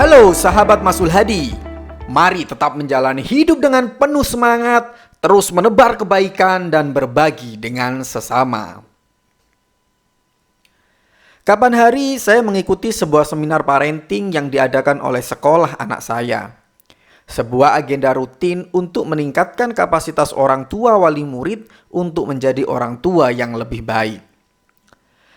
Halo sahabat Masul Hadi, mari tetap menjalani hidup dengan penuh semangat, terus menebar kebaikan dan berbagi dengan sesama. Kapan hari saya mengikuti sebuah seminar parenting yang diadakan oleh sekolah anak saya. Sebuah agenda rutin untuk meningkatkan kapasitas orang tua wali murid untuk menjadi orang tua yang lebih baik.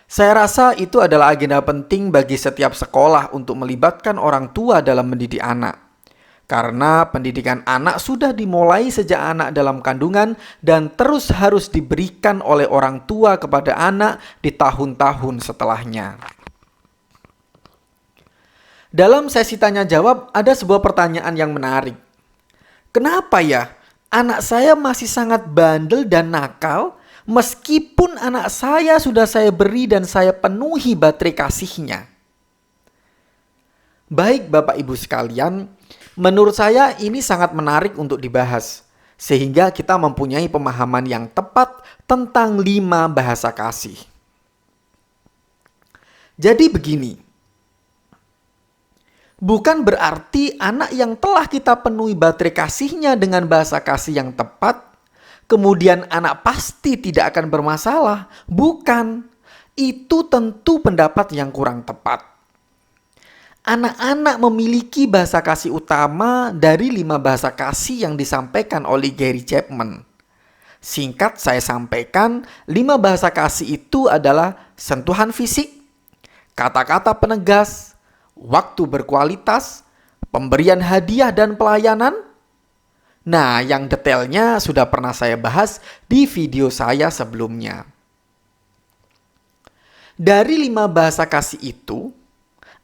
Saya rasa itu adalah agenda penting bagi setiap sekolah untuk melibatkan orang tua dalam mendidik anak. Karena pendidikan anak sudah dimulai sejak anak dalam kandungan dan terus harus diberikan oleh orang tua kepada anak di tahun-tahun setelahnya. Dalam sesi tanya jawab ada sebuah pertanyaan yang menarik. Kenapa ya anak saya masih sangat bandel dan nakal meskipun anak saya sudah saya beri dan saya penuhi baterai kasihnya? Baik Bapak Ibu sekalian, menurut saya ini sangat menarik untuk dibahas, sehingga kita mempunyai pemahaman yang tepat tentang 5 bahasa kasih. Jadi begini, bukan berarti anak yang telah kita penuhi baterai kasihnya dengan bahasa kasih yang tepat, kemudian anak pasti tidak akan bermasalah. Bukan, itu tentu pendapat yang kurang tepat. Anak-anak memiliki bahasa kasih utama dari 5 bahasa kasih yang disampaikan oleh Gary Chapman. Singkat saya sampaikan, 5 bahasa kasih itu adalah sentuhan fisik, kata-kata penegas, waktu berkualitas, pemberian hadiah dan pelayanan. Nah, yang detailnya sudah pernah saya bahas di video saya sebelumnya. Dari 5 bahasa kasih itu,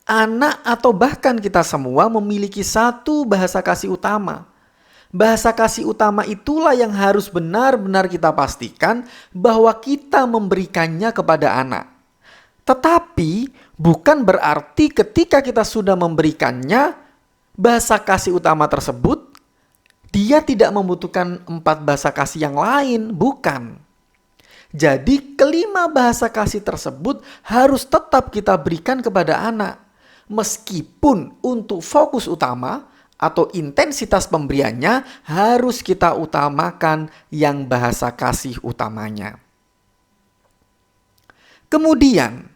anak atau bahkan kita semua memiliki satu bahasa kasih utama. Bahasa kasih utama itulah yang harus benar-benar kita pastikan bahwa kita memberikannya kepada anak. Tetapi bukan berarti ketika kita sudah memberikannya bahasa kasih utama tersebut, dia tidak membutuhkan 4 bahasa kasih yang lain, bukan. Jadi kelima bahasa kasih tersebut harus tetap kita berikan kepada anak. Meskipun untuk fokus utama atau intensitas pemberiannya harus kita utamakan yang bahasa kasih utamanya. Kemudian,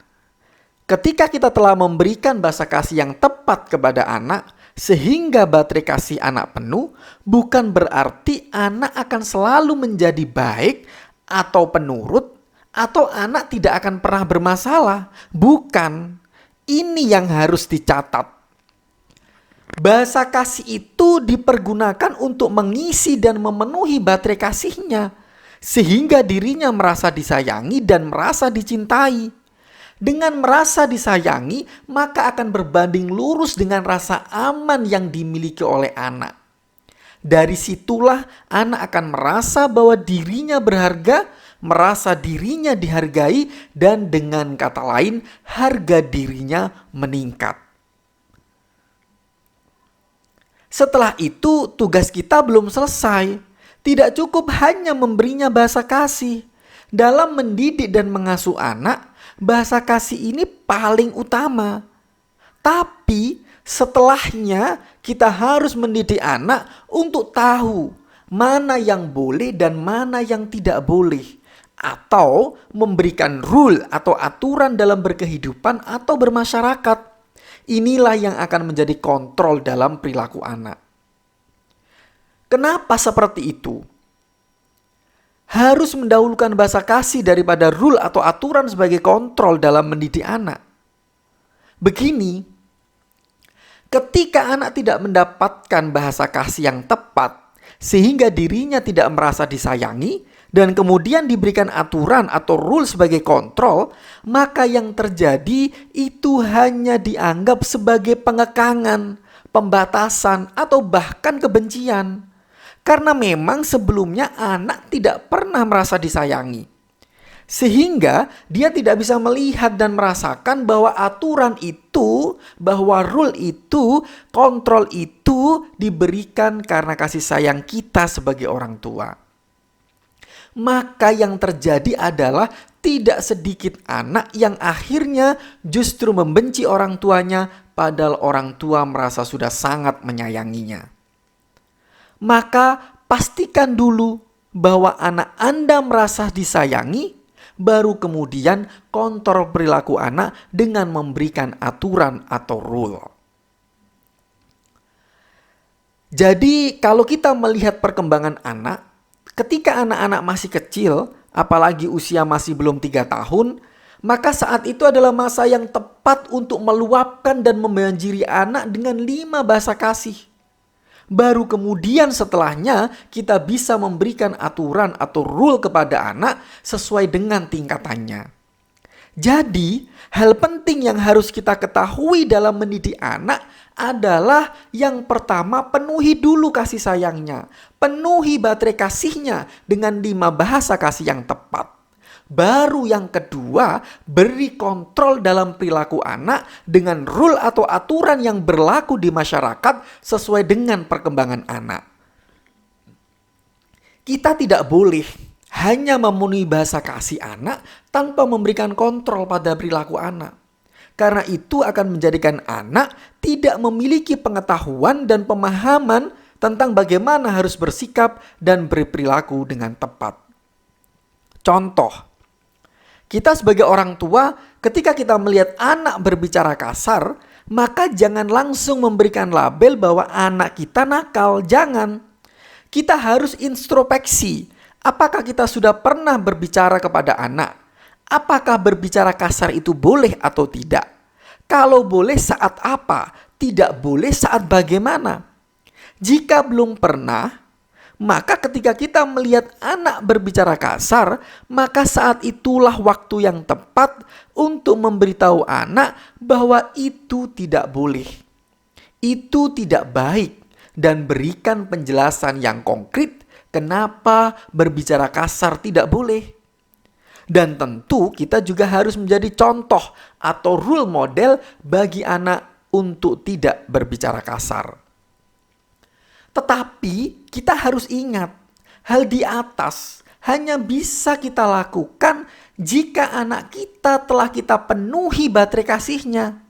ketika kita telah memberikan bahasa kasih yang tepat kepada anak, sehingga baterai kasih anak penuh, bukan berarti anak akan selalu menjadi baik atau penurut, atau anak tidak akan pernah bermasalah. Bukan. Ini yang harus dicatat. Bahasa kasih itu dipergunakan untuk mengisi dan memenuhi baterai kasihnya, sehingga dirinya merasa disayangi dan merasa dicintai. Dengan merasa disayangi, maka akan berbanding lurus dengan rasa aman yang dimiliki oleh anak. Dari situlah anak akan merasa bahwa dirinya berharga, merasa dirinya dihargai, dan dengan kata lain, harga dirinya meningkat. Setelah itu, tugas kita belum selesai. Tidak cukup hanya memberinya bahasa kasih. Dalam mendidik dan mengasuh anak, bahasa kasih ini paling utama. Tapi setelahnya kita harus mendidik anak untuk tahu mana yang boleh dan mana yang tidak boleh. Atau memberikan rule atau aturan dalam berkehidupan atau bermasyarakat. Inilah yang akan menjadi kontrol dalam perilaku anak. Kenapa seperti itu? Harus mendahulukan bahasa kasih daripada rule atau aturan sebagai kontrol dalam mendidik anak. Begini, ketika anak tidak mendapatkan bahasa kasih yang tepat, sehingga dirinya tidak merasa disayangi, dan kemudian diberikan aturan atau rule sebagai kontrol, maka yang terjadi itu hanya dianggap sebagai pengekangan, pembatasan, atau bahkan kebencian. Karena memang sebelumnya anak tidak pernah merasa disayangi. Sehingga dia tidak bisa melihat dan merasakan bahwa aturan itu, bahwa rule itu, kontrol itu diberikan karena kasih sayang kita sebagai orang tua. Maka yang terjadi adalah tidak sedikit anak yang akhirnya justru membenci orang tuanya padahal orang tua merasa sudah sangat menyayanginya. Maka pastikan dulu bahwa anak Anda merasa disayangi, baru kemudian kontrol perilaku anak dengan memberikan aturan atau rule. Jadi kalau kita melihat perkembangan anak, ketika anak-anak masih kecil, apalagi usia masih belum 3 tahun, maka saat itu adalah masa yang tepat untuk meluapkan dan membanjiri anak dengan 5 bahasa kasih. Baru kemudian setelahnya kita bisa memberikan aturan atau rule kepada anak sesuai dengan tingkatannya. Jadi, hal penting yang harus kita ketahui dalam mendidik anak adalah yang pertama, penuhi dulu kasih sayangnya. Penuhi baterai kasihnya dengan 5 bahasa kasih yang tepat. Baru yang kedua, beri kontrol dalam perilaku anak dengan rule atau aturan yang berlaku di masyarakat sesuai dengan perkembangan anak. Kita tidak boleh hanya memenuhi bahasa kasih anak tanpa memberikan kontrol pada perilaku anak. Karena itu akan menjadikan anak tidak memiliki pengetahuan dan pemahaman tentang bagaimana harus bersikap dan berperilaku dengan tepat. Contoh, kita sebagai orang tua, ketika kita melihat anak berbicara kasar, maka jangan langsung memberikan label bahwa anak kita nakal. Jangan. Kita harus introspeksi. Apakah kita sudah pernah berbicara kepada anak? Apakah berbicara kasar itu boleh atau tidak? Kalau boleh, saat apa? Tidak boleh, saat bagaimana? Jika belum pernah, maka ketika kita melihat anak berbicara kasar, maka saat itulah waktu yang tepat untuk memberitahu anak bahwa itu tidak boleh. Itu tidak baik, dan berikan penjelasan yang konkret kenapa berbicara kasar tidak boleh. Dan tentu kita juga harus menjadi contoh atau role model bagi anak untuk tidak berbicara kasar. Tetapi kita harus ingat, hal di atas hanya bisa kita lakukan jika anak kita telah kita penuhi baterai kasihnya.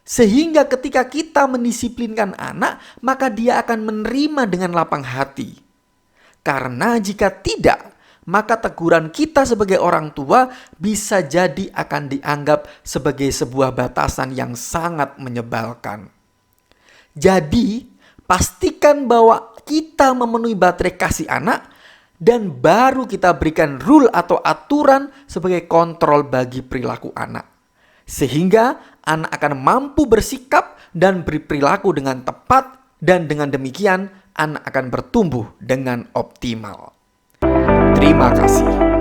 Sehingga ketika kita mendisiplinkan anak, maka dia akan menerima dengan lapang hati. Karena jika tidak, maka teguran kita sebagai orang tua bisa jadi akan dianggap sebagai sebuah batasan yang sangat menyebalkan. Jadi, pastikan bahwa kita memenuhi baterai kasih anak dan baru kita berikan rule atau aturan sebagai kontrol bagi perilaku anak. Sehingga anak akan mampu bersikap dan berperilaku dengan tepat, dan dengan demikian anak akan bertumbuh dengan optimal. Terima kasih.